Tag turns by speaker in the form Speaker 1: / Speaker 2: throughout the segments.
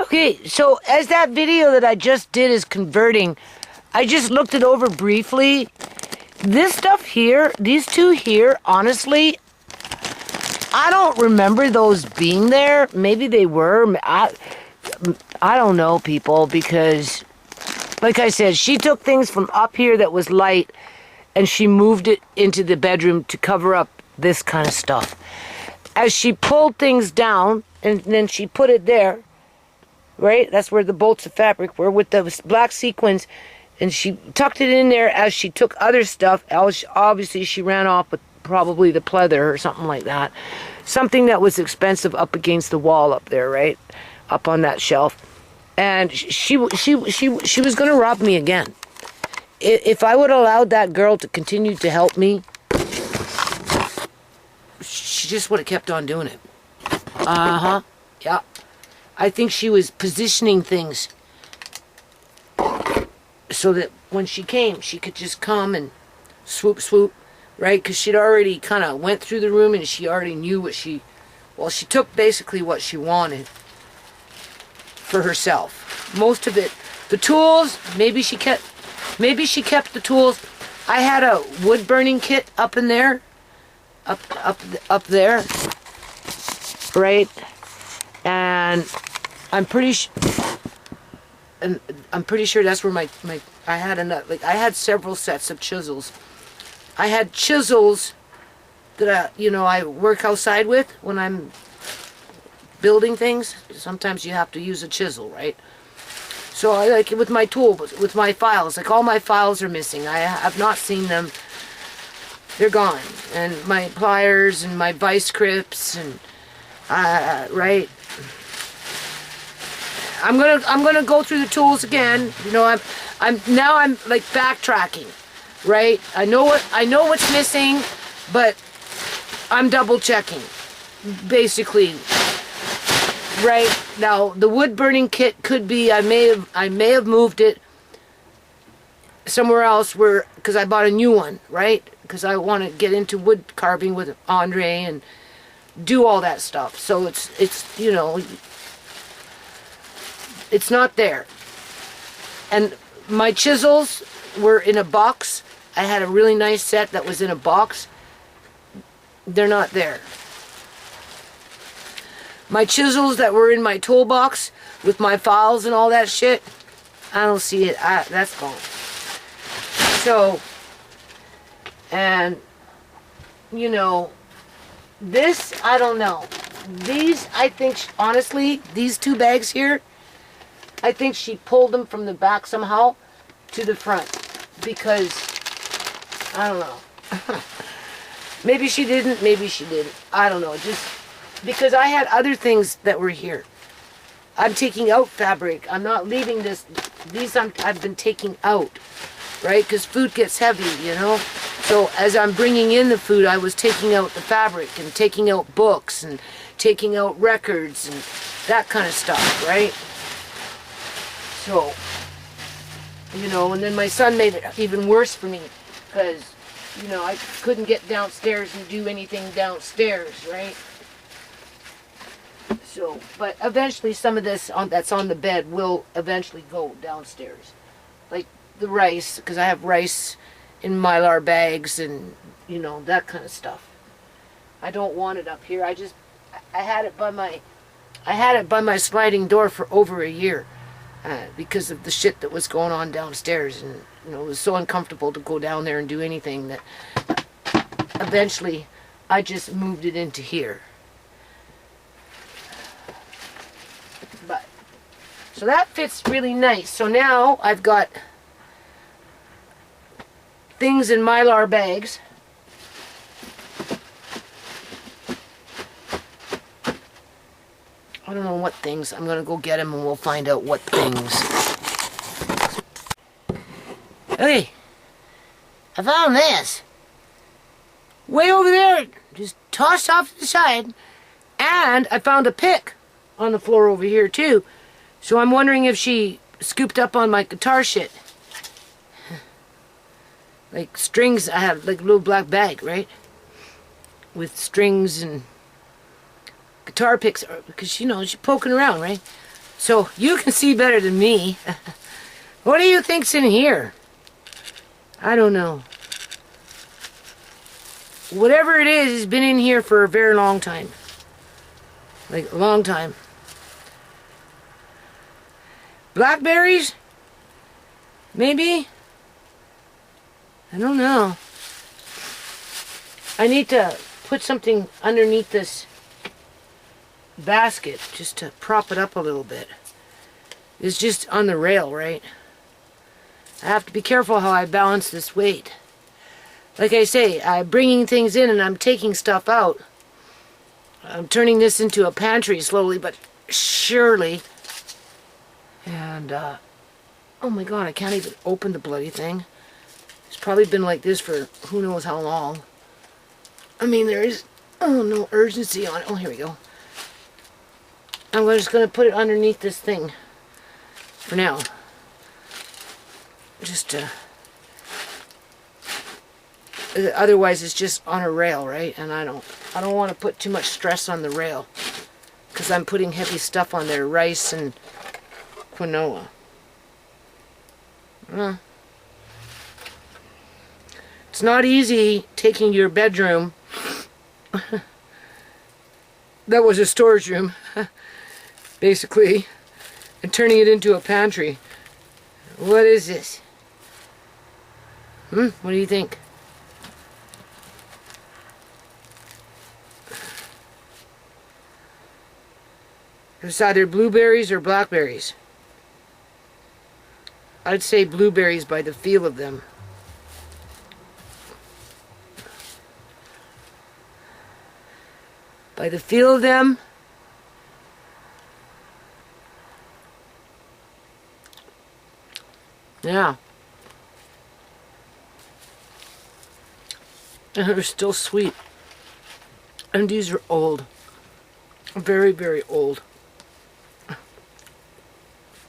Speaker 1: Okay, so as that video that I just did is converting, I just looked it over briefly. This stuff here, these two here, honestly, I don't remember those being there. Maybe they were. I don't know, people, because, like I said, she took things from up here that was light, and she moved it into the bedroom to cover up this kind of stuff. As she pulled things down, and then she put it there, right? That's where the bolts of fabric were with the black sequins, and she tucked it in there as she took other stuff. Obviously, she ran off with probably the pleather or something like that. Something that was expensive up against the wall up there, right? Up on that shelf. And she was going to rob me again. If I would have allowed that girl to continue to help me, she just would have kept on doing it. Uh-huh. Yeah. I think she was positioning things so that when she came, she could just come and swoop, swoop, right? Because she'd already kind of went through the room and she already knew what she took basically what she wanted for herself. Most of it, the tools, maybe she kept the tools. I had a wood burning kit up in there, up there, right? And I'm pretty sure that's where I had several sets of chisels. I had chisels that I work outside with when I'm building things. Sometimes you have to use a chisel, right? So I like it with my tools, with my files. Like all my files are missing. I have not seen them. They're gone. And my pliers and my vice grips and right. I'm gonna go through the tools again. I'm like backtracking, right? I know what's missing, but I'm double checking, basically. Right now, the wood burning kit could be I may have moved it somewhere else because I bought a new one, right? Because I want to get into wood carving with Andre and do all that stuff. So it's not there. And my chisels were in a box. I had a really nice set that was in a box. They're not there. My chisels that were in my toolbox with my files and all that shit, I don't see it. That's gone. So, and, this, I don't know. These, I think, honestly, these two bags here, I think she pulled them from the back somehow to the front. Because, I don't know. Maybe she didn't, maybe she didn't. I don't know. Just because I had other things that were here. I'm taking out fabric. I'm not leaving this. These I've been taking out, right? Because food gets heavy, So as I'm bringing in the food, I was taking out the fabric and taking out books and taking out records and that kind of stuff, right? So, and then my son made it even worse for me because, I couldn't get downstairs and do anything downstairs, right? So, but eventually some of this that's on the bed will eventually go downstairs. Like the rice, because I have rice in Mylar bags and, that kind of stuff. I don't want it up here. I had it by my sliding door for over a year because of the shit that was going on downstairs. And, it was so uncomfortable to go down there and do anything that eventually I just moved it into here. So that fits really nice. So now I've got things in Mylar bags. I don't know what things. I'm going to go get them and we'll find out what things. Hey, I found this. Way over there. Just tossed off to the side. And I found a pick on the floor over here too. So I'm wondering if she scooped up on my guitar shit. Like strings, I have like a little black bag, right? With strings and guitar picks, because she's poking around, right? So you can see better than me. What do you think's in here? I don't know. Whatever it is, it's been in here for a very long time. Like, a long time. Blackberries? Maybe? I don't know. I need to put something underneath this basket just to prop it up a little bit. It's just on the rail, right? I have to be careful how I balance this weight. Like I say, I'm bringing things in and I'm taking stuff out. I'm turning this into a pantry slowly but surely. And, oh my god, I can't even open the bloody thing. It's probably been like this for who knows how long. I mean, there is, oh, no urgency on it. Oh, here we go. I'm just going to put it underneath this thing for now. Just otherwise it's just on a rail, right? And I don't want to put too much stress on the rail because I'm putting heavy stuff on there, rice and quinoa. It's not easy taking your bedroom that was a storage room basically and turning it into a pantry. What is this? What do you think? It's either blueberries or blackberries. I'd say blueberries by the feel of them. By the feel of them, yeah. And they're still sweet. And these are old. Very, very old.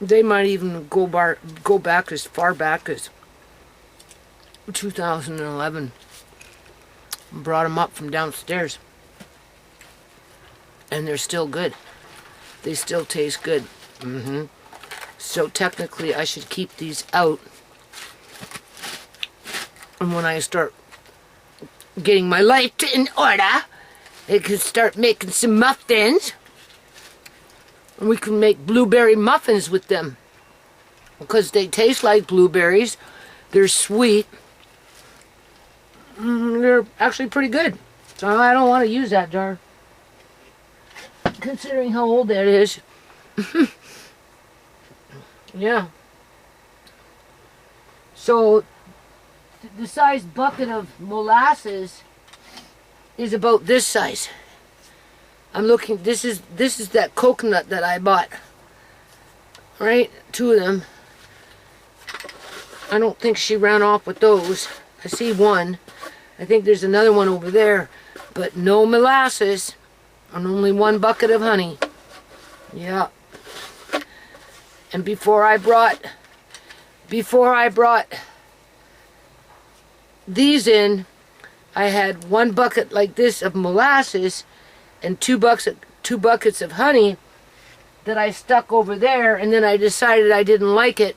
Speaker 1: They might even go back as far back as 2011. Brought them up from downstairs. And they're still good. They still taste good. So technically I should keep these out. And when I start getting my life in order, I can start making some muffins. And we can make blueberry muffins with them. Because they taste like blueberries. They're sweet. They're actually pretty good. So I don't want to use that jar. Considering how old that is. Yeah. So the size bucket of molasses is about this size. I'm looking, this is that coconut that I bought. Right? 2 of them. I don't think she ran off with those. I see one. I think there's another one over there. But no molasses. And only 1 bucket of honey. Yeah. And before I brought these in, I had 1 bucket like this of molasses and 2 buckets of honey that I stuck over there, and then I decided I didn't like it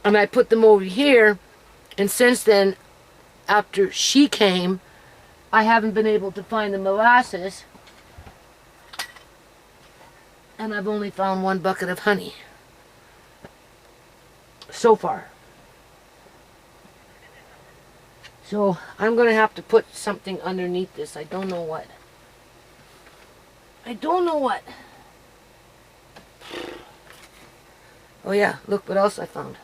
Speaker 1: and I put them over here, and since then, after she came, I haven't been able to find the molasses, and I've only found 1 bucket of honey so far. So I'm going to have to put something underneath this. I don't know what. I don't know what. Oh yeah, look what else I found.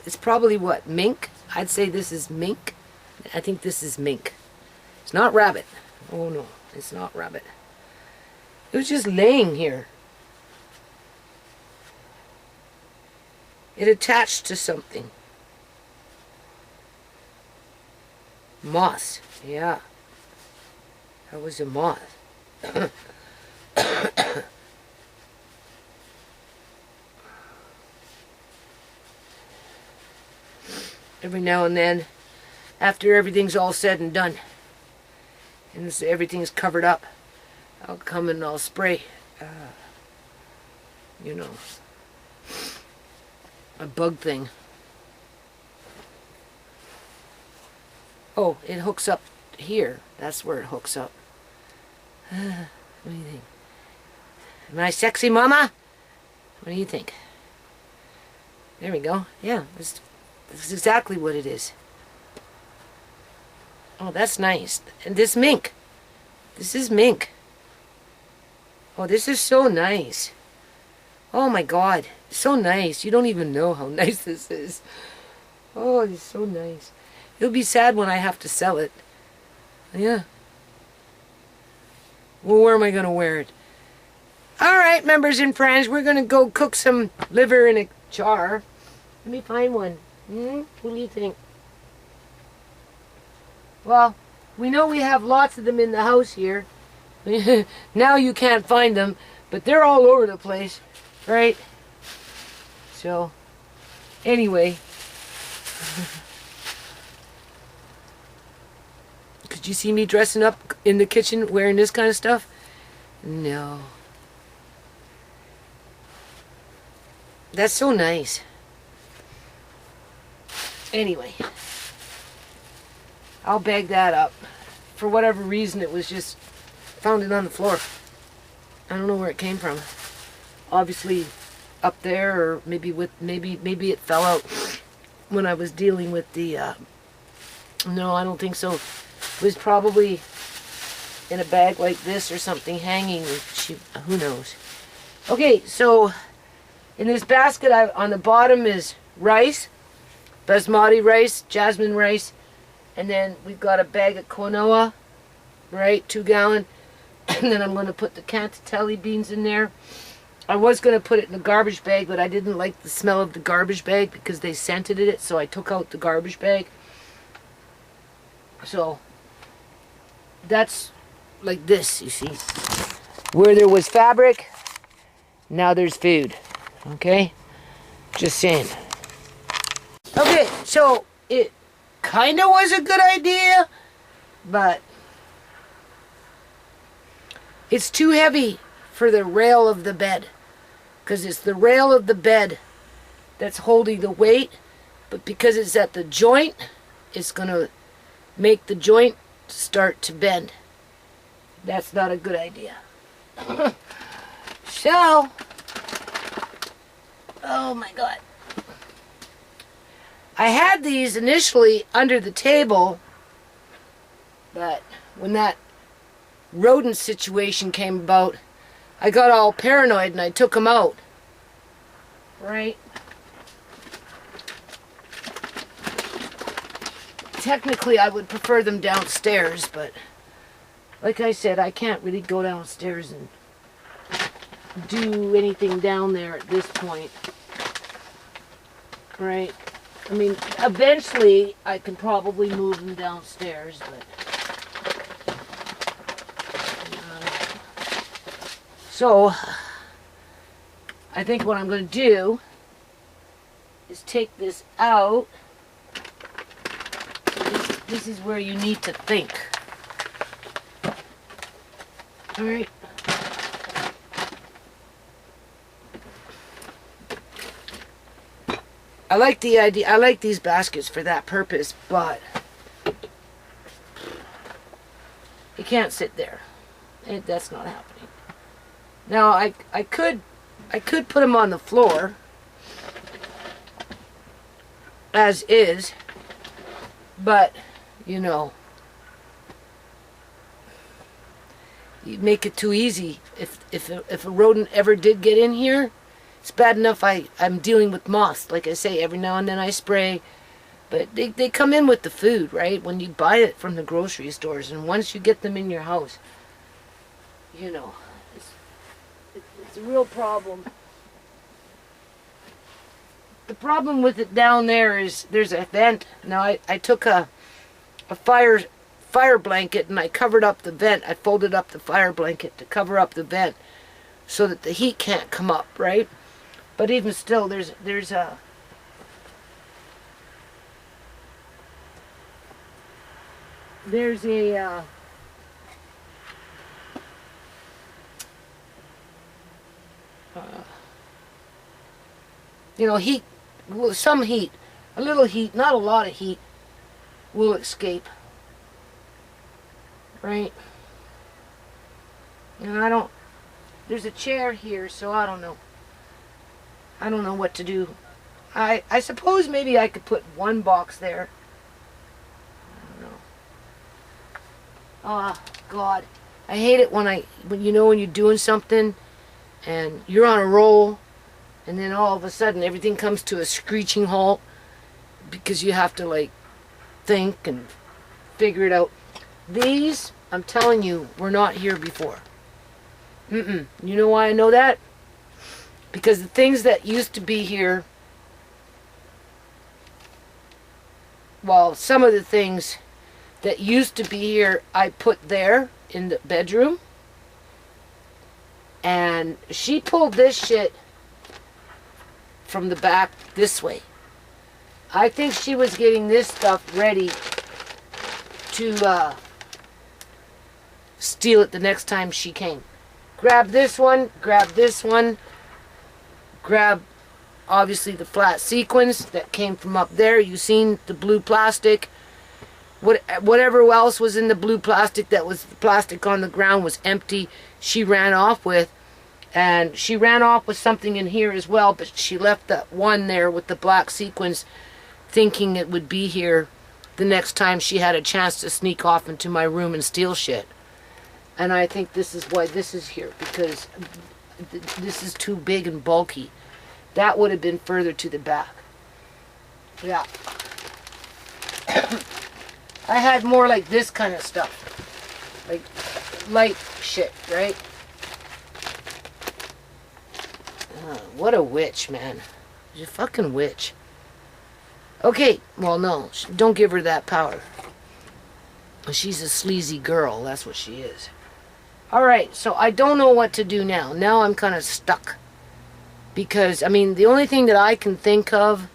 Speaker 1: It's probably what, mink? I'd say this is mink. I think this is mink. It's not rabbit. Oh no, it's not rabbit. It was just laying here. It attached to something. Moss. Yeah. That was a moth. Every now and then, after everything's all said and done, and everything's covered up, I'll come and I'll spray, you know, a bug thing. Oh, it hooks up here. That's where it hooks up. What do you think? Am I sexy, Mama? What do you think? There we go. Yeah, that's exactly what it is. Oh, that's nice. And this mink. This is mink. Oh, this is so nice. Oh my God. So nice. You don't even know how nice this is. Oh, it's so nice. It'll be sad when I have to sell it. Yeah. Well, where am I going to wear it? Alright, members and friends, we're going to go cook some liver in a jar. Let me find one. What do you think? Well, we know we have lots of them in the house here. Now you can't find them, but they're all over the place, right? So, anyway. Could you see me dressing up in the kitchen wearing this kind of stuff? No. That's so nice. Anyway, I'll bag that up. For whatever reason, it was just found it on the floor. I don't know where it came from. Obviously, up there, or maybe it fell out when I was dealing with the. No, I don't think so. It was probably in a bag like this or something, hanging. Who knows? Okay, so. In this basket, on the bottom is rice, basmati rice, jasmine rice, and then we've got a bag of quinoa, right, 2 gallon, and then I'm going to put the cantatelli beans in there. I was going to put it in a garbage bag, but I didn't like the smell of the garbage bag because they scented it, so I took out the garbage bag. So, that's like this, you see. Where there was fabric, now there's food. Okay? Just saying. Okay, so it kind of was a good idea, but it's too heavy for the rail of the bed. Because it's the rail of the bed that's holding the weight, but because it's at the joint, it's going to make the joint start to bend. That's not a good idea. So, oh my God. I had these initially under the table, but when that rodent situation came about, I got all paranoid and I took them out. Right? Technically, I would prefer them downstairs, but like I said, I can't really go downstairs and do anything down there at this point. Right? I mean, eventually I can probably move them downstairs, but so I think what I'm going to do is take this out. This is where you need to think. All right. I like the idea. I like these baskets for that purpose, but you can't sit there. That's not happening. Now I could put them on the floor as is, but you know, you make it too easy. If a rodent ever did get in here, it's bad enough I'm dealing with moths. Like I say, every now and then I spray. But they come in with the food, right? When you buy it from the grocery stores. And once you get them in your house, you know, it's a real problem. The problem with it down there is there's a vent. Now I took a fire blanket and I covered up the vent. I folded up the fire blanket to cover up the vent so that the heat can't come up, right? But even still, there's a You know, heat, well, some heat, a little heat, not a lot of heat, will escape. Right? And I don't, there's a chair here, so I don't know. I don't know what to do. I suppose maybe I could put one box there. I don't know. Oh, God. I hate it when you know when you're doing something and you're on a roll and then all of a sudden everything comes to a screeching halt because you have to like think and figure it out. These, I'm telling you, were not here before. You know why I know that? Because the things that used to be here, well, some of the things that used to be here, I put there in the bedroom. And she pulled this shit from the back this way. I think she was getting this stuff ready to steal it the next time she came. Grab this one, grab obviously the flat sequins that came from up there. You seen the blue plastic. Whatever else was in the blue plastic that was plastic on the ground was empty. She ran off with. And she ran off with something in here as well, but she left that one there with the black sequins thinking it would be here the next time she had a chance to sneak off into my room and steal shit. And I think this is why this is here, because this is too big and bulky. That would have been further to the back. Yeah. I had more like this kind of stuff. Like light shit, right? What a witch, man. She's a fucking witch. Okay, well, no. Don't give her that power. She's a sleazy girl. That's what she is. Alright, so I don't know what to do now. Now I'm kind of stuck. Because, I mean, the only thing that I can think of...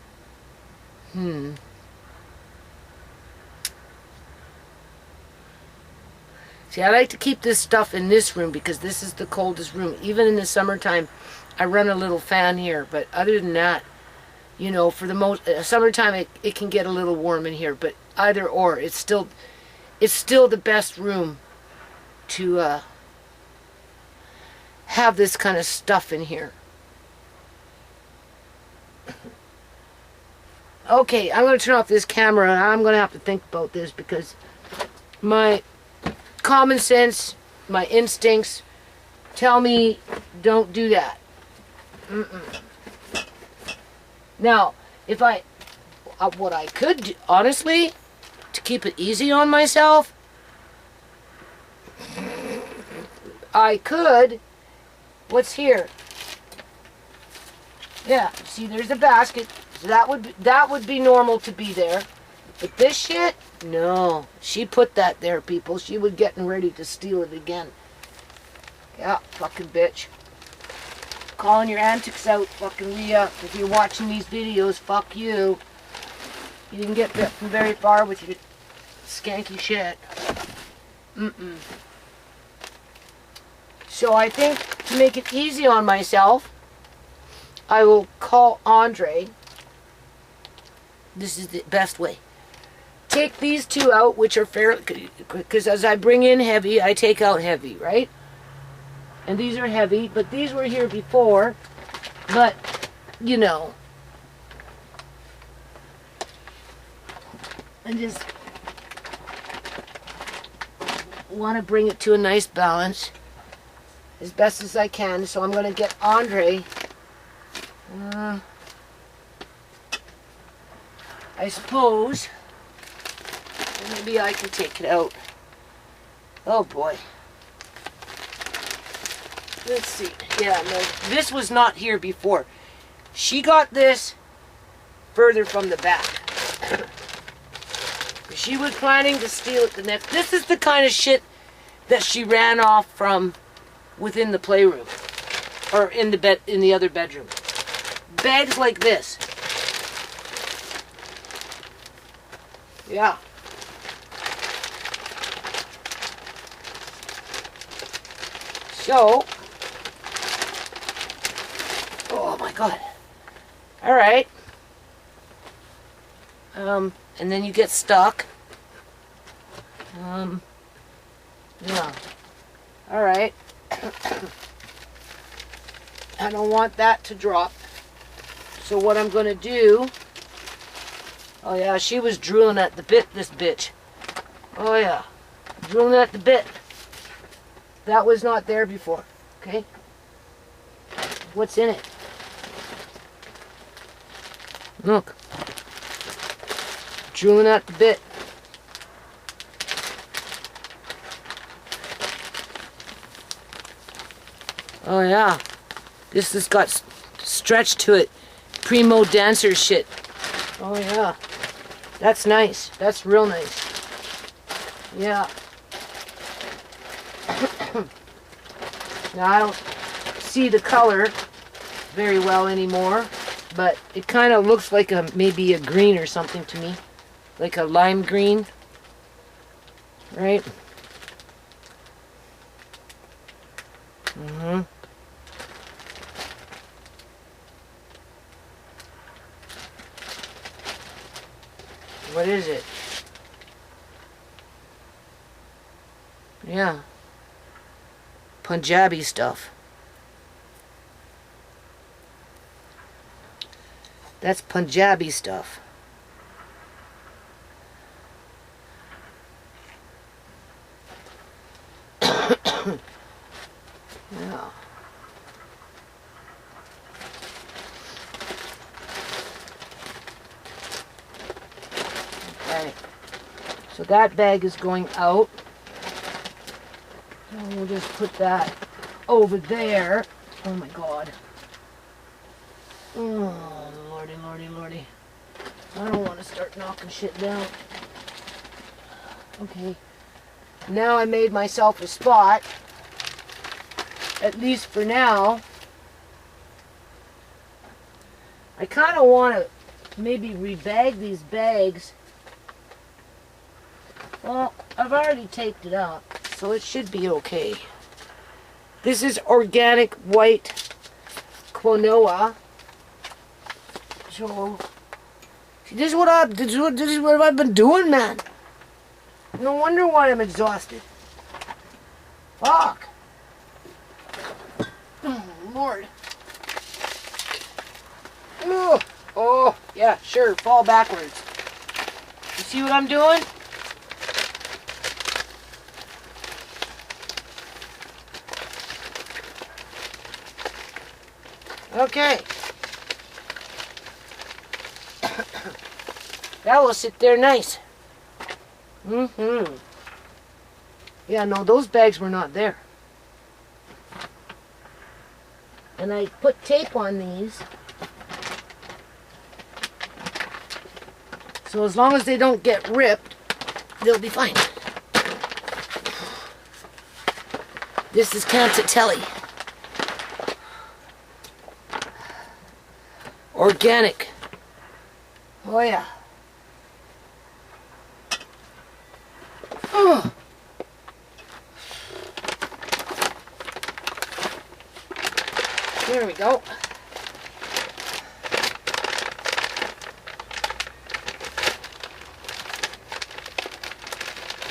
Speaker 1: See, I like to keep this stuff in this room because this is the coldest room. Even in the summertime, I run a little fan here. But other than that, you know, for the most... summertime, it can get a little warm in here. But either or, it's still the best room to have this kind of stuff in here. Okay, I'm going to turn off this camera and I'm going to have to think about this because my common sense, my instincts tell me don't do that. Now, if what I could do, honestly, to keep it easy on myself, I could, what's here? Yeah, see, there's a basket. So that would be normal to be there. But this shit, no. She put that there, people. She was getting ready to steal it again. Yeah, fucking bitch. Calling your antics out, fucking Leah. If you're watching these videos, fuck you. You didn't get very far with your skanky shit. So I think to make it easy on myself, I will call Andre. This is the best way. Take these two out, which are fairly, because as I bring in heavy, I take out heavy, right? And these are heavy, but these were here before. But, you know, I just want to bring it to a nice balance as best as I can. So I'm going to get Andre. I suppose maybe I can take it out. Oh boy. Let's see. Yeah, no, this was not here before. She got this further from the back. She was planning to steal it the next. This is the kind of shit that she ran off from within the playroom or in the bed, in the other bedroom. Bags like this. Yeah. So God. All right. And then you get stuck. Yeah. All right. I don't want that to drop. So what I'm going to do... Oh yeah, she was drooling at the bit, this bitch. Oh yeah. Drooling at the bit. That was not there before. Okay? What's in it? Look. Drooling at the bit. Oh yeah. This has got stretch to it. Primo dancer shit. Oh yeah. That's nice. That's real nice. Yeah. Now I don't see the color very well anymore, but it kind of looks like maybe a green or something to me. Like a lime green. Right? Mm-hmm. What is it? Yeah. Punjabi stuff. That's Punjabi stuff. Yeah. Okay. So that bag is going out. And we'll just put that over there. Oh my God. Oh, lordy, lordy, lordy. I don't want to start knocking shit down. Okay. Now I made myself a spot. At least for now. I kind of want to maybe rebag these bags. Well, I've already taped it up, so it should be okay. This is organic white quinoa. So, see, this is what I've been doing, man. No wonder why I'm exhausted. Fuck. Oh, Lord. Ugh. Oh, yeah, sure, fall backwards. You see what I'm doing? Okay. That will sit there nice. Mm-hmm. Yeah, no, those bags were not there. And I put tape on these. So as long as they don't get ripped, they'll be fine. This is Cantatelli. Organic. Oh yeah. Oh. There we go.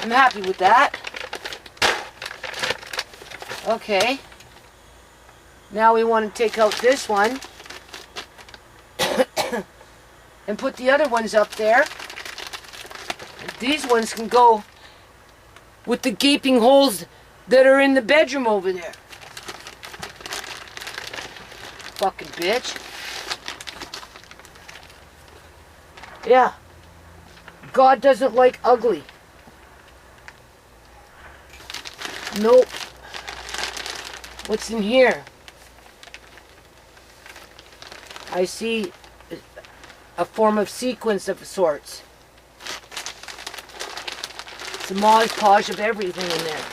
Speaker 1: I'm happy with that. Okay. Now we want to take out this one and put the other ones up there. These ones can go with the gaping holes that are in the bedroom over there. Fucking bitch. Yeah. God doesn't like ugly. Nope. What's in here? I see a form of sequence of sorts. It's a Mod Podge of everything in there.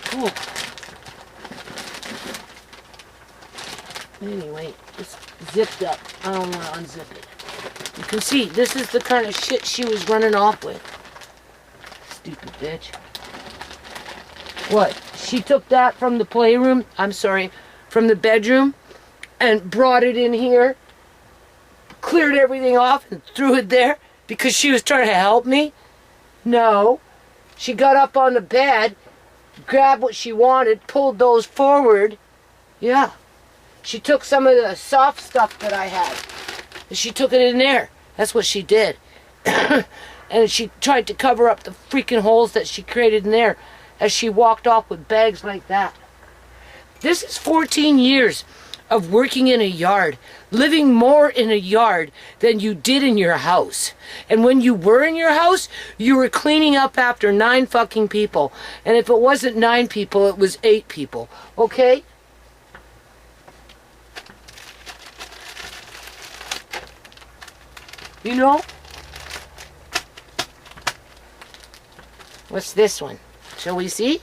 Speaker 1: Cool. Anyway, it's zipped up. I don't want to unzip it. You can see, this is the kind of shit she was running off with. Stupid bitch. What? She took that from the playroom, I'm sorry, from the bedroom, and brought it in here, cleared everything off and threw it there because she was trying to help me? No. She got up on the bed, grabbed what she wanted, pulled those forward. Yeah. She took some of the soft stuff that I had, and she took it in there. That's what she did. And she tried to cover up the freaking holes that she created in there as she walked off with bags like that. This is 14 years of working in a yard, living more in a yard than you did in your house. And when you were in your house, you were cleaning up after 9 fucking people. And if it wasn't 9 people, it was 8 people. Okay? You know? What's this one? Shall we see?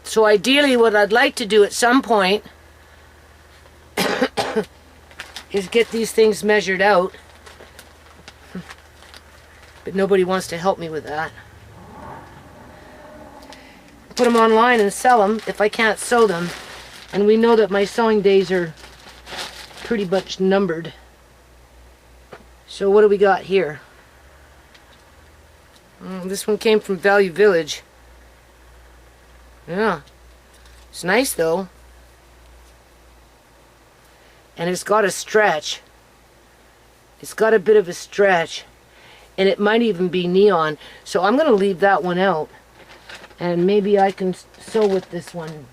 Speaker 1: So ideally what I'd like to do at some point is get these things measured out. But nobody wants to help me with that. Put them online and sell them if I can't sew them. And we know that my sewing days are pretty much numbered. So what do we got here? This one came from Value Village. Yeah. It's nice though. And it's got a stretch. It's got a bit of a stretch. And it might even be neon. So I'm going to leave that one out. And maybe I can sew with this one.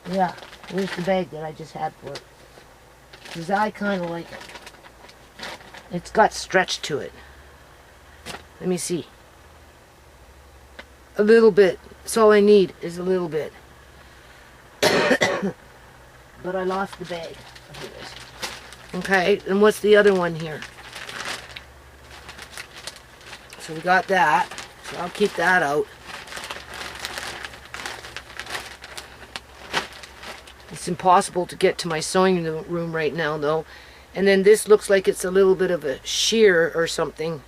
Speaker 1: Yeah. Where's the bag that I just had for it? Because I kind of like it. It's got stretch to it. Let me see. A little bit. That's all I need is a little bit. But I lost the bag. Okay, and what's the other one here? So we got that. So I'll keep that out. It's impossible to get to my sewing room right now though. And then this looks like it's a little bit of a sheer or something.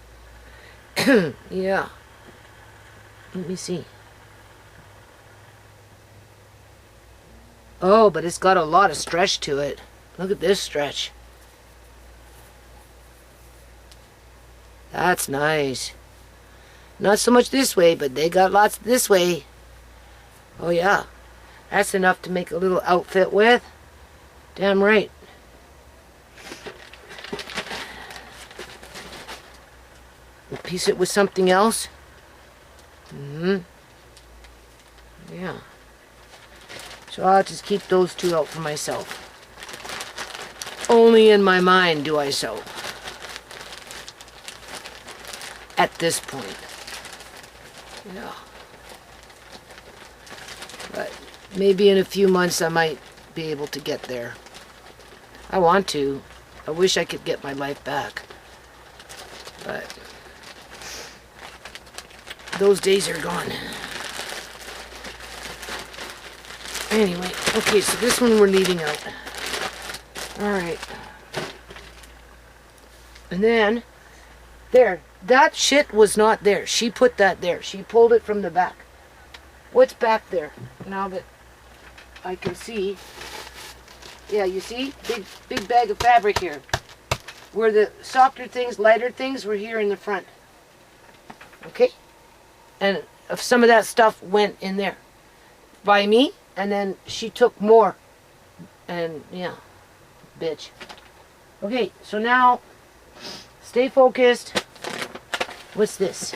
Speaker 1: Yeah. Let me see. Oh, but it's got a lot of stretch to it. Look at this stretch. That's nice. Not so much this way, but they got lots this way. Oh yeah. That's enough to make a little outfit with. Damn right. We'll piece it with something else. Yeah. So I'll just keep those 2 out for myself. Only in my mind do I sew. At this point. Yeah. But maybe in a few months I might be able to get there. I want to. I wish I could get my life back. But those days are gone. Anyway, okay, so this one we're leaving out. Alright. And then, there. That shit was not there. She put that there. She pulled it from the back. What's back there? Now that I can see. Yeah, you see? Big bag of fabric here. Where the softer things, lighter things were here in the front. Okay? And some of that stuff went in there. By me. And then she took more. And, yeah. Bitch. Okay, so now, stay focused. What's this?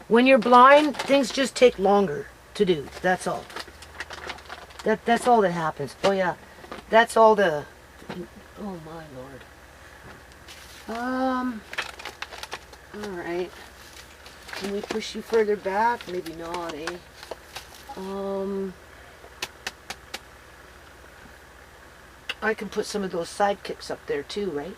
Speaker 1: When you're blind, things just take longer to do. That's all. That's all that happens. Oh, yeah. That's all the... Oh, my Lord. Alright. Can we push you further back? Maybe not, eh? I can put some of those sidekicks up there too, right?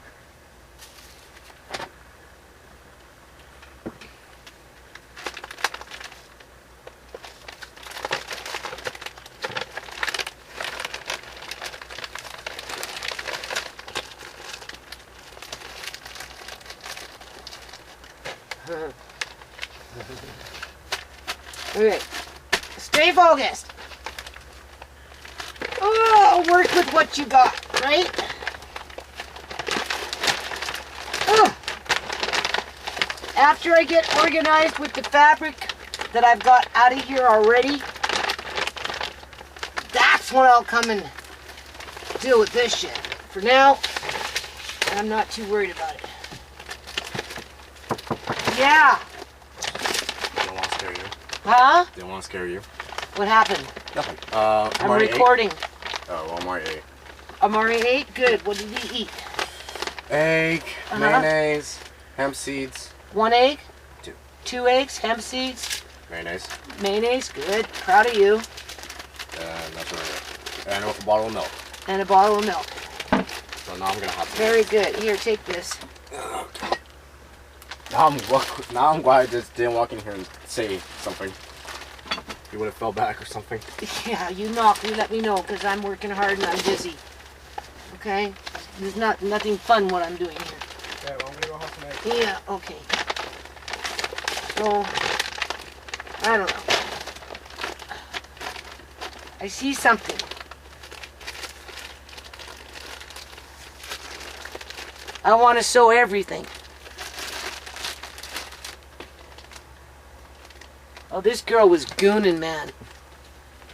Speaker 1: Okay. Stay focused. Oh, work with what you got, right? Oh. After I get organized with the fabric that I've got out of here already, that's when I'll come and deal with this shit. For now, I'm not too worried about it. Yeah.
Speaker 2: They don't want to scare you.
Speaker 1: Huh?
Speaker 2: They don't want to scare you.
Speaker 1: What happened?
Speaker 2: Nothing.
Speaker 1: I'm recording.
Speaker 2: Oh, Walmart ate.
Speaker 1: Amari ate? Good. What did he eat?
Speaker 2: Egg, mayonnaise, hemp seeds.
Speaker 1: 1 egg?
Speaker 2: 2.
Speaker 1: 2 eggs, hemp seeds,
Speaker 2: Mayonnaise.
Speaker 1: mayonnaise. Good. Proud of you.
Speaker 2: And that's really it. And with a bottle of milk.
Speaker 1: And a bottle of milk.
Speaker 2: So now I'm gonna have to.
Speaker 1: Very good. Here, take this.
Speaker 2: Okay. Now I'm glad I just didn't walk in here and say something. You would have fell back or something.
Speaker 1: Yeah, you knock. You let me know because I'm working hard and I'm busy. Okay? There's nothing fun what I'm doing here.
Speaker 2: Okay, well, I'm gonna go have some eggs.
Speaker 1: Yeah, okay. So, I don't know. I see something. I want to sew everything. Oh, this girl was gooning, man.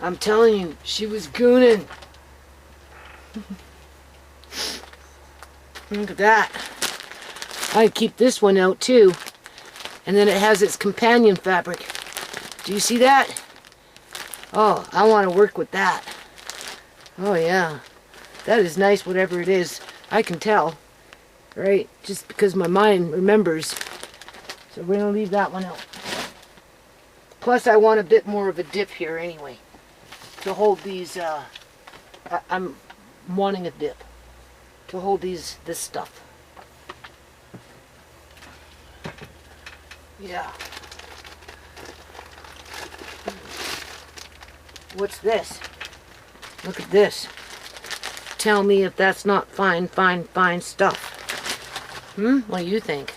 Speaker 1: I'm telling you, she was gooning. Look at that. I'd keep this one out too. And then it has its companion fabric. Do you see that? Oh, I want to work with that. Oh yeah. That is nice, whatever it is. I can tell. Right? Just because my mind remembers. So we're going to leave that one out. Plus I want a bit more of a dip here anyway. To hold these, I'm wanting a dip. To hold this stuff. Yeah. What's this? Look at this. Tell me if that's not fine stuff. What do you think?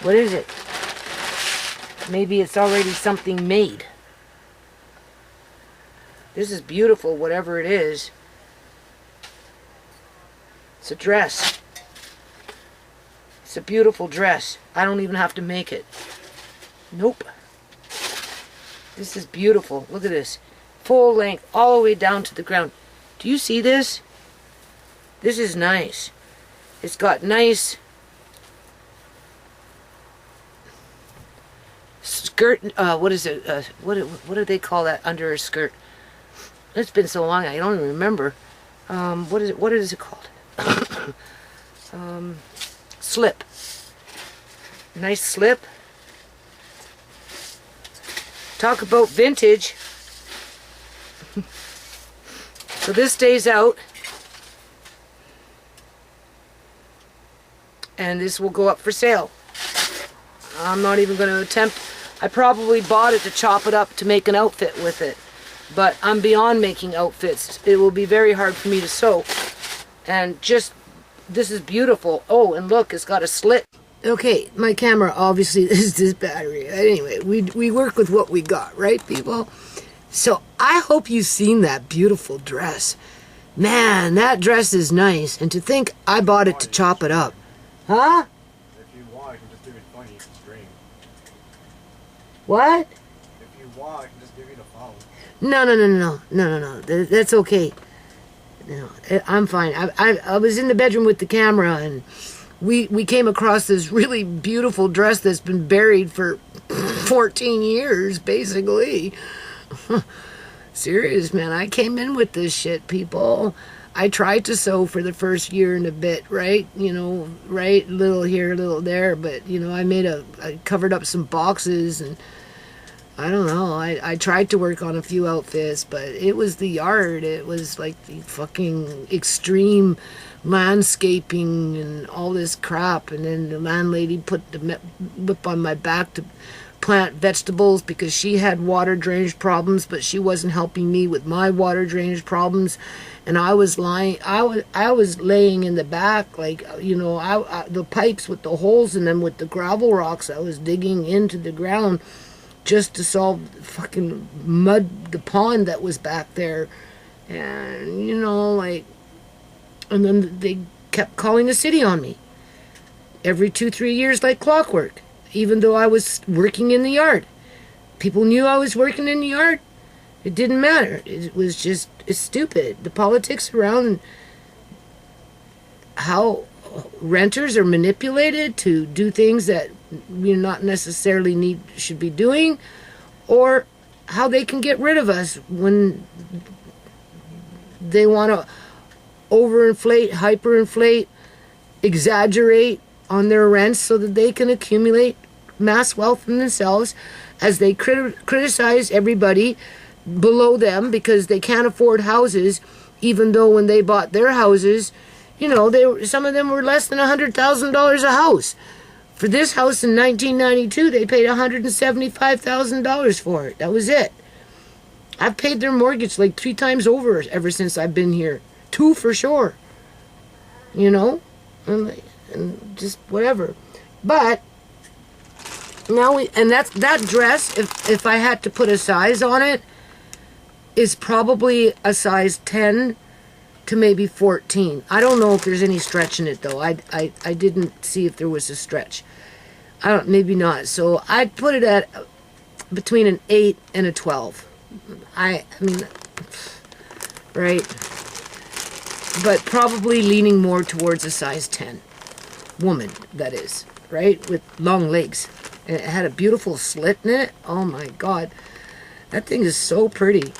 Speaker 1: What is it? Maybe it's already something made. This is beautiful, whatever it is. It's a dress. It's a beautiful dress. I don't even have to make it. Nope. This is beautiful. Look at this. Full length, all the way down to the ground. Do you see this? This is nice. It's got nice skirt. What is it? What do they call that under a skirt? It's been so long I don't even remember. What is it? What is it called? Slip. Nice slip. Talk about vintage. So this stays out. And this will go up for sale. I'm not even going to attempt. I probably bought it to chop it up to make an outfit with it. But I'm beyond making outfits. It will be very hard for me to sew. And just, this is beautiful. Oh, and look, it's got a slit. Okay, my camera obviously is this battery. Anyway, we work with what we got, right, people? So I hope you've seen that beautiful dress. Man, that dress is nice. And to think I bought it to chop it up. Huh?
Speaker 2: If you want, I can just give you the phone, you can stream.
Speaker 1: What?
Speaker 2: If you want, I can just give you the phone.
Speaker 1: No. That's okay. No, I'm fine. I was in the bedroom with the camera and we came across this really beautiful dress that's been buried for 14 years, basically. Serious, man. I came in with this shit, people. I tried to sew for the first year and a bit, right? You know, right? Little here, little there. But, you know, I covered up some boxes and I don't know. I tried to work on a few outfits, but it was the yard. It was like the fucking extreme landscaping and all this crap. And then the landlady put the whip on my back to plant vegetables because she had water drainage problems, but she wasn't helping me with my water drainage problems. And I was laying in the back, like, you know, the pipes with the holes in them with the gravel rocks, I was digging into the ground just to solve the fucking mud, the pond that was back there. And, you know, like, and then they kept calling the city on me every 2-3 years like clockwork, even though I was working in the yard. People knew I was working in the yard. It didn't matter. It was just, it's stupid. The politics around how renters are manipulated to do things that we not necessarily should be doing, or how they can get rid of us when they want to overinflate, hyperinflate, exaggerate on their rents so that they can accumulate mass wealth in themselves as they criticize everybody below them because they can't afford houses, even though when they bought their houses, you know, some of them were less than $100,000 a house. For this house in 1992, they paid $175,000 for it. That was it. I've paid their mortgage like 3 times over ever since I've been here. 2 for sure. You know? And just whatever. But now that dress, if I had to put a size on it, is probably a size 10 to maybe 14. I don't know if there's any stretch in it though. I didn't see if there was a stretch. Maybe not. So I'd put it at between an 8 and a 12. I mean, right? But probably leaning more towards a size 10. Woman, that is, right? With long legs. And it had a beautiful slit in it. Oh my God. That thing is so pretty.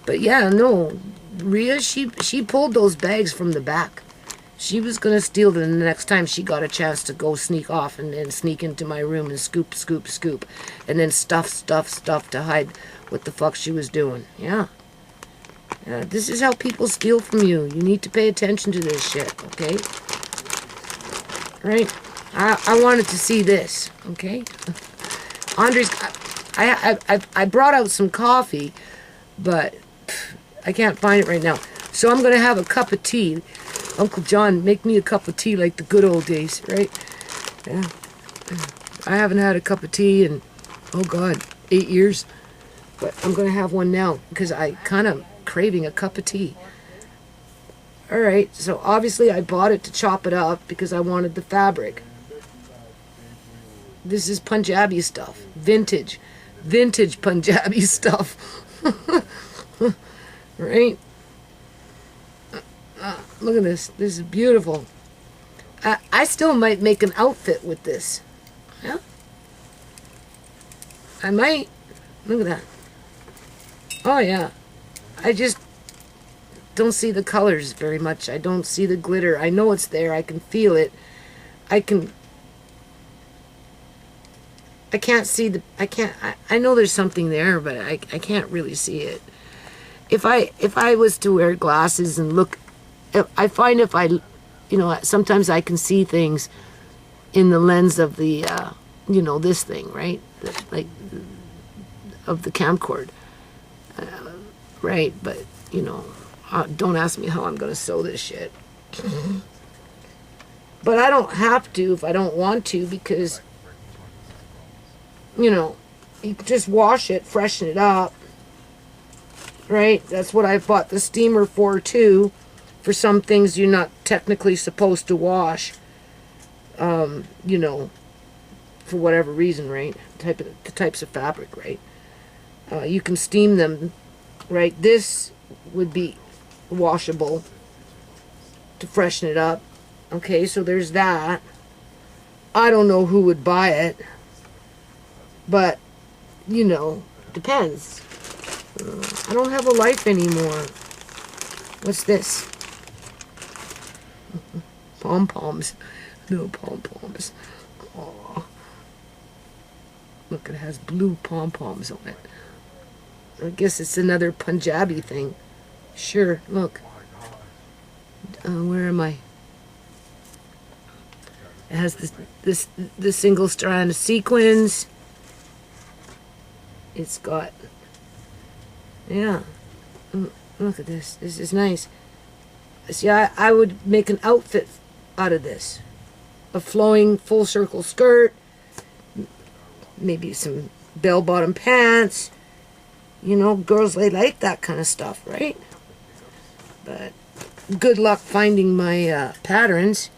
Speaker 1: But yeah, no. Rhea, she pulled those bags from the back. She was going to steal them the next time she got a chance to go sneak off and sneak into my room and scoop, scoop, scoop. And then stuff to hide what the fuck she was doing. Yeah. This is how people steal from you. You need to pay attention to this shit, okay? Right? I wanted to see this, okay? Andre's, I brought out some coffee, but I can't find it right now. So I'm going to have a cup of tea. Uncle John, make me a cup of tea like the good old days, right? Yeah. I haven't had a cup of tea in, oh God, 8 years. But I'm going to have one now because I kind of craving a cup of tea. All right, so obviously I bought it to chop it up because I wanted the fabric. This is Punjabi stuff. Vintage Punjabi stuff. Right? Look at this. This is beautiful. I still might make an outfit with this. Yeah? I might. Look at that. Oh, yeah. I just don't see the colors very much. I don't see the glitter. I know it's there. I can feel it. I can't see the, I know there's something there, but I can't really see it. If I was to wear glasses and look, I find if I, you know, sometimes I can see things in the lens of the, you know, this thing, right? Like, of the camcord. Right, but, you know, don't ask me how I'm going to sew this shit. But I don't have to if I don't want to because, you know, you can just wash it, freshen it up. Right? That's what I bought the steamer for, too. For some things you're not technically supposed to wash. You know, for whatever reason, right? The types of fabric, right? You can steam them, right? This would be washable to freshen it up. Okay, so there's that. I don't know who would buy it, but, you know, depends. I don't have a life anymore. What's this? Pom-poms. No pom-poms. Aw. Look, it has blue pom-poms on it. I guess it's another Punjabi thing. Sure, look. Where am I? It It has the single strand of sequins. It's got, yeah. Look at this. This is nice. See, I would make an outfit out of this. A flowing full circle skirt, maybe some bell-bottom pants. You know, girls, they like that kind of stuff, right? But good luck finding my patterns.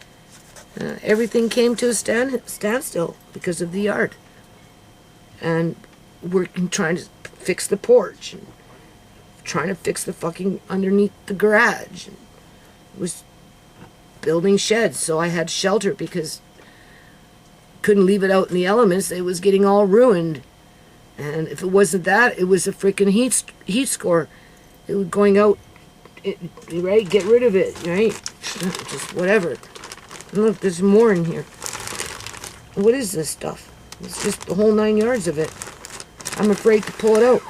Speaker 1: Everything came to a standstill because of the yard. And working, trying to fix the porch. And trying to fix the fucking underneath the garage. And was building sheds, so I had shelter because couldn't leave it out in the elements. It was getting all ruined. And if it wasn't that, it was a freaking heat score. It was going out, right? Get rid of it, right? Just whatever. And look, there's more in here. What is this stuff? It's just the whole 9 yards of it. I'm afraid to pull it out.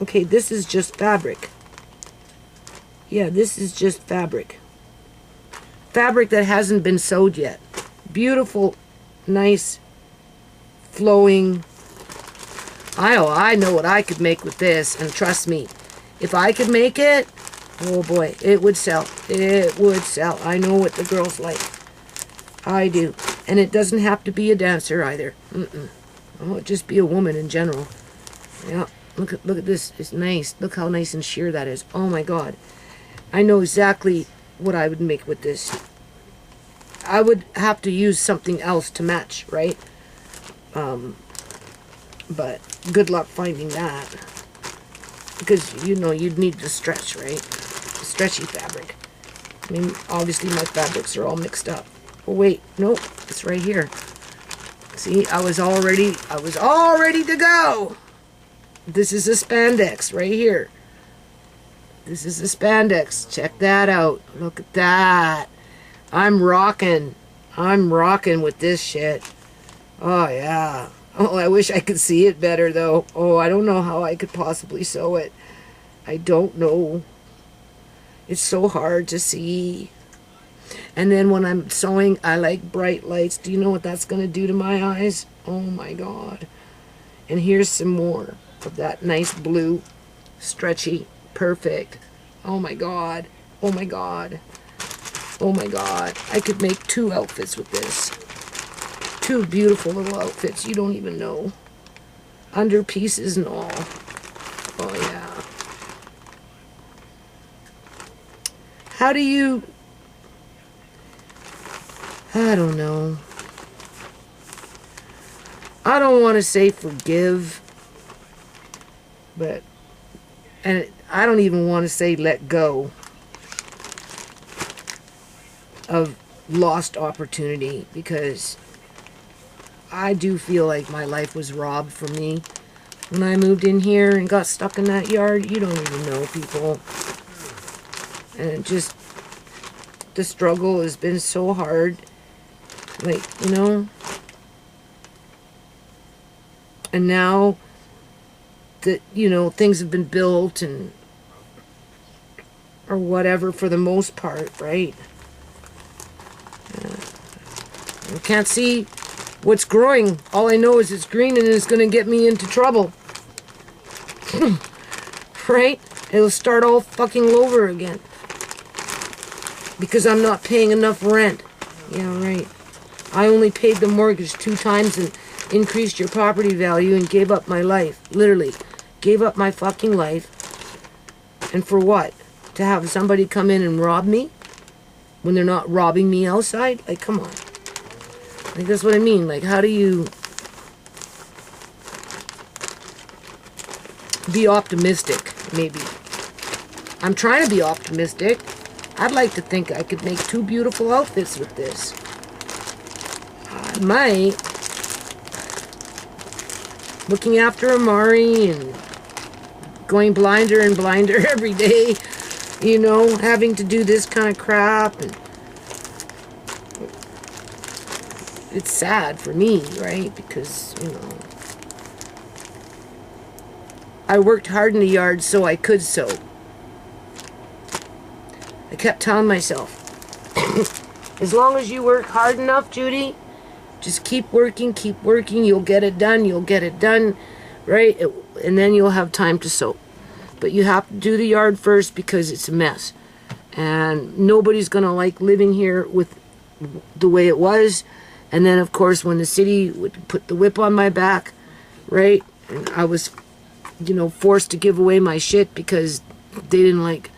Speaker 1: Okay, this is just fabric. Yeah, this is just fabric. Fabric that hasn't been sewed yet. Beautiful, nice, flowing. I know what I could make with this, and trust me, if I could make it, oh boy, it would sell. It would sell. I know what the girls like. I do. And it doesn't have to be a dancer either. Oh, just be a woman in general. Yeah. Look at this. It's nice. Look how nice and sheer that is. Oh my God. I know exactly what I would make with this. I would have to use something else to match, right? But good luck finding that. Because, you know, you'd need to stretch, right? Stretchy fabric. I mean, obviously my fabrics are all mixed up. Oh wait, nope. It's right here. See, I was all ready to go. This is a spandex right here. This is a spandex. Check that out. Look at that. I'm rocking. I'm rocking with this shit. Oh, yeah. Oh, I wish I could see it better, though. Oh, I don't know how I could possibly sew it. I don't know. It's so hard to see. And then when I'm sewing, I like bright lights. Do you know what that's going to do to my eyes? Oh, my God. And here's some more of that nice blue, stretchy, perfect. Oh my God. Oh my God. Oh my God. I could make 2 outfits with this. 2 beautiful little outfits. You don't even know. Under pieces and all. Oh yeah. How do you... I don't know. I don't want to say forgive. But, and I don't even want to say let go of lost opportunity, because I do feel like my life was robbed from me when I moved in here and got stuck in that yard. You don't even know, people. And just, the struggle has been so hard. Like, you know. And now that, you know, things have been built and or whatever for the most part, right? I can't see what's growing. All I know is it's green and it's going to get me into trouble. Right? It'll start all fucking over again. Because I'm not paying enough rent. Yeah, right. I only paid the mortgage 2 times and increased your property value and gave up my life. Literally. Gave up my fucking life. And for what? To have somebody come in and rob me? When they're not robbing me outside? Like, come on. Like, that's what I mean. Like, how do you be optimistic, maybe? I'm trying to be optimistic. I'd like to think I could make 2 beautiful outfits with this. I might. Looking after Amari and going blinder and blinder every day, you know, having to do this kind of crap, and it's sad for me, right? Because, you know, I worked hard in the yard so I could sew. I kept telling myself, as long as you work hard enough, Judy, just keep working, you'll get it done, right? And then you'll have time to sew. But you have to do the yard first because it's a mess. And nobody's going to like living here with the way it was. And then, of course, when the city would put the whip on my back, right? And I was, forced to give away my shit because they didn't like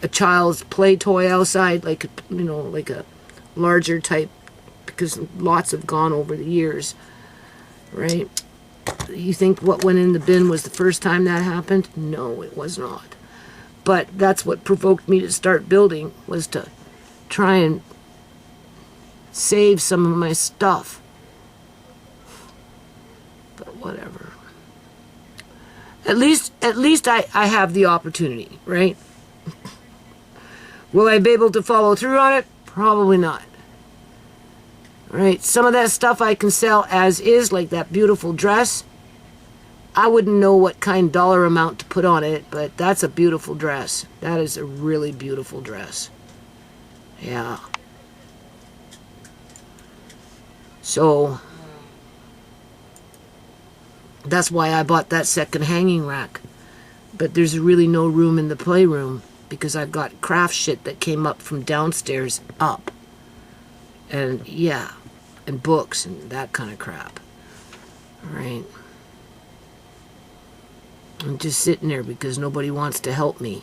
Speaker 1: a child's play toy outside, like, like a larger type, because lots have gone over the years, right? You think what went in the bin was the first time that happened? No, it was not. But that's what provoked me to start building, was to try and save some of my stuff. But whatever. At least I have the opportunity, right? Will I be able to follow through on it? Probably not. Right? Some of that stuff I can sell as is, like that beautiful dress. I wouldn't know what kind dollar amount to put on it, but that's a beautiful dress. That is a really beautiful dress. Yeah. So, that's why I bought that second hanging rack. But there's really no room in the playroom because I've got craft shit that came up from downstairs up. And yeah, and books and that kind of crap. All right. I'm just sitting there because nobody wants to help me.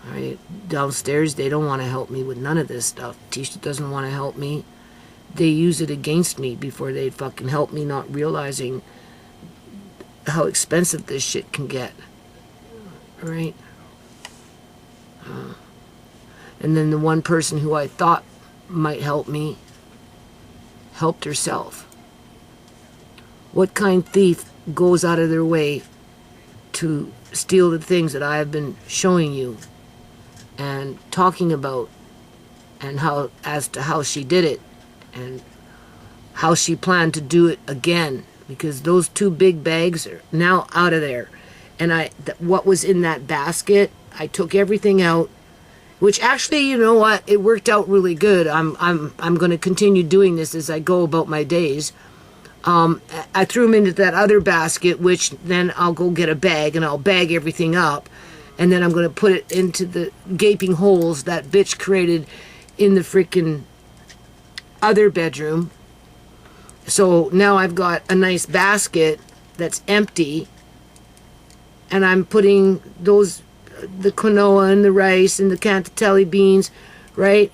Speaker 1: All right, downstairs they don't want to help me with none of this stuff. Tisha doesn't want to help me. They use it against me before they fucking help me, not realizing how expensive this shit can get. All right? And then the one person who I thought might help me helped herself. What kind of thief goes out of their way to steal the things that I have been showing you and talking about, and how, as to how she did it and how she planned to do it again, because those 2 big bags are now out of there. And what was in that basket, I took everything out, which actually, you know what, it worked out really good. I'm going to continue doing this as I go about my days. I threw them into that other basket, which then I'll go get a bag and I'll bag everything up. And then I'm going to put it into the gaping holes that bitch created in the freaking other bedroom. So now I've got a nice basket that's empty. And I'm putting the quinoa and the rice and the cantatelli beans, right,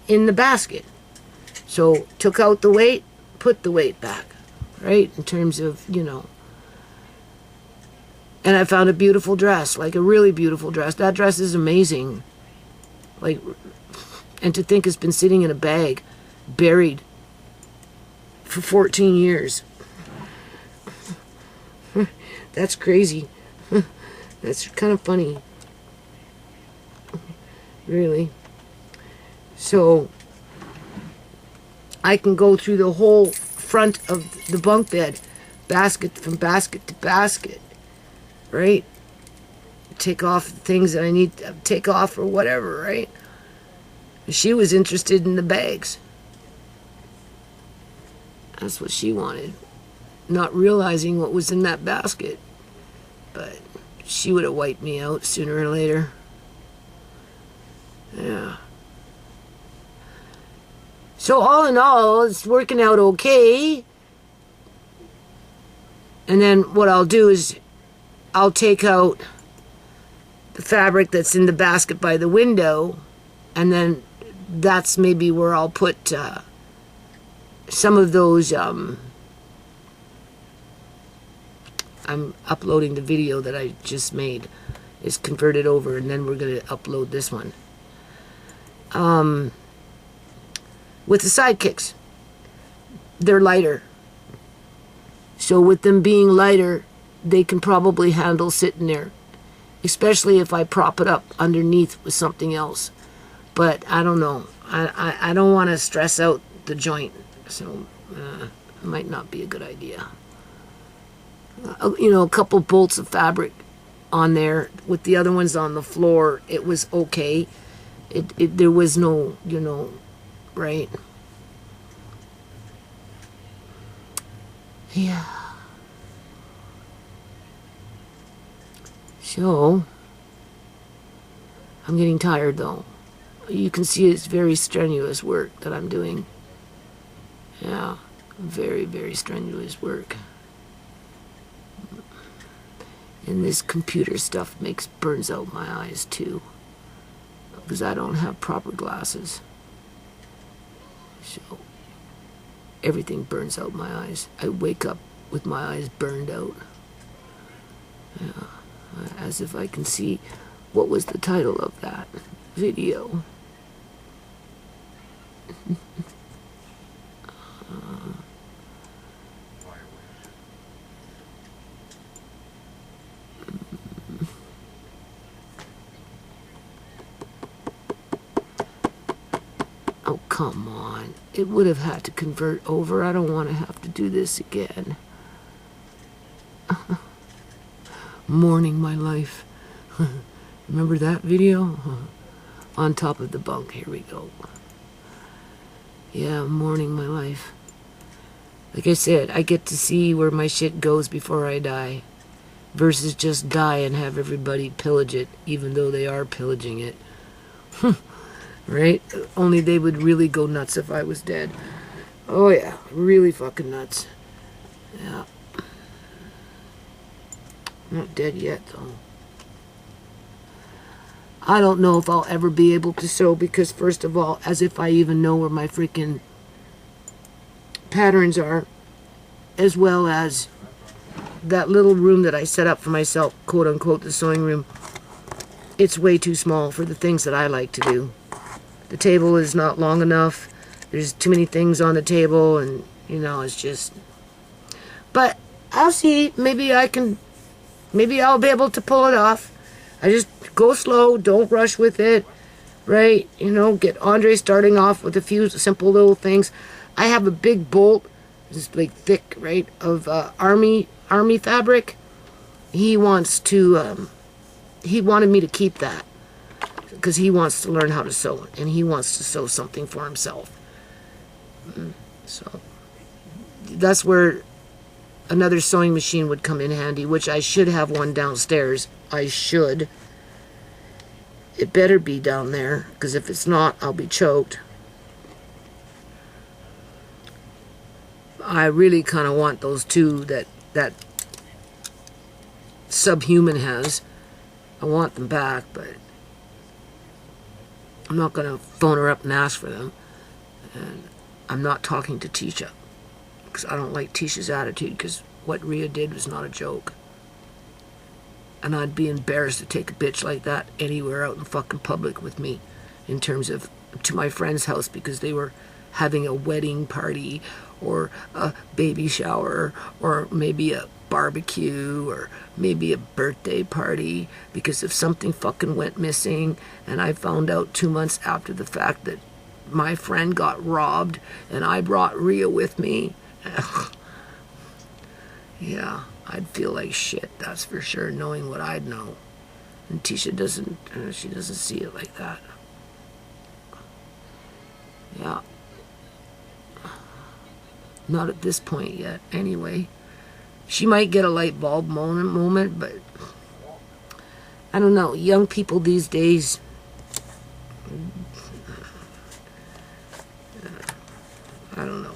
Speaker 1: in the basket. So took out the weight, put the weight back. Right, in terms of, and I found a beautiful dress, like a really beautiful dress. That dress is amazing. Like, and to think it's been sitting in a bag, buried for 14 years. That's crazy. That's kind of funny. Really. So, I can go through the whole front of the bunk bed, from basket to basket, right? Take off things that I need to take off or whatever, right? She was interested in the bags. That's what she wanted, not realizing what was in that basket. But she would have wiped me out sooner or later. Yeah. So all in all, it's working out okay. And then what I'll do is I'll take out the fabric that's in the basket by the window, and then that's maybe where I'll put some of those. I'm uploading the video that I just made. It's converted over, and then we're going to upload this one. With the sidekicks, they're lighter. So with them being lighter, they can probably handle sitting there, especially if I prop it up underneath with something else. But I don't know. I don't want to stress out the joint, so it might not be a good idea. A couple bolts of fabric on there with the other ones on the floor, it was okay. There was no, right? Yeah. So, I'm getting tired though. You can see it's very strenuous work that I'm doing. Yeah, very, very strenuous work. And this computer stuff burns out my eyes too, because I don't have proper glasses. So everything burns out my eyes. I wake up with my eyes burned out. Yeah, as if I can see what was the title of that video. Oh, come on. It would have had to convert over. I don't want to have to do this again. Mourning my life. Remember that video? On top of the bunk. Here we go. Yeah, mourning my life. Like I said, I get to see where my shit goes before I die. Versus just die and have everybody pillage it, even though they are pillaging it. Right? Only they would really go nuts if I was dead. Oh yeah, really fucking nuts. Yeah. Not dead yet though. I don't know if I'll ever be able to sew because first of all, as if I even know where my freaking patterns are, as well as that little room that I set up for myself, quote unquote, the sewing room. It's way too small for the things that I like to do. The table is not long enough. There's too many things on the table and, it's just... But I'll see. Maybe I'll be able to pull it off. I just go slow. Don't rush with it. Right? Get Andre starting off with a few simple little things. I have a big bolt. It's like thick, right? Of army fabric. He wanted me to keep that. Because he wants to learn how to sew, and he wants to sew something for himself. So that's where another sewing machine would come in handy, which I should have one downstairs. I should. It better be down there, because if it's not, I'll be choked. I really kind of want those two that Subhuman has. I want them back, but I'm not going to phone her up and ask for them. And I'm not talking to Tisha. Because I don't like Tisha's attitude. Because what Rhea did was not a joke. And I'd be embarrassed to take a bitch like that anywhere out in fucking public with me. In terms of to my friend's house. Because they were having a wedding party. Or a baby shower. Or maybe a barbecue. Or maybe a birthday party, because if something fucking went missing and I found out 2 months after the fact that my friend got robbed and I brought Rhea with me, yeah, I'd feel like shit, that's for sure, knowing what I'd know. And Tisha doesn't, she doesn't see it like that. Yeah. Not at this point yet, anyway. She might get a light bulb moment, but I don't know. Young people these days, I don't know.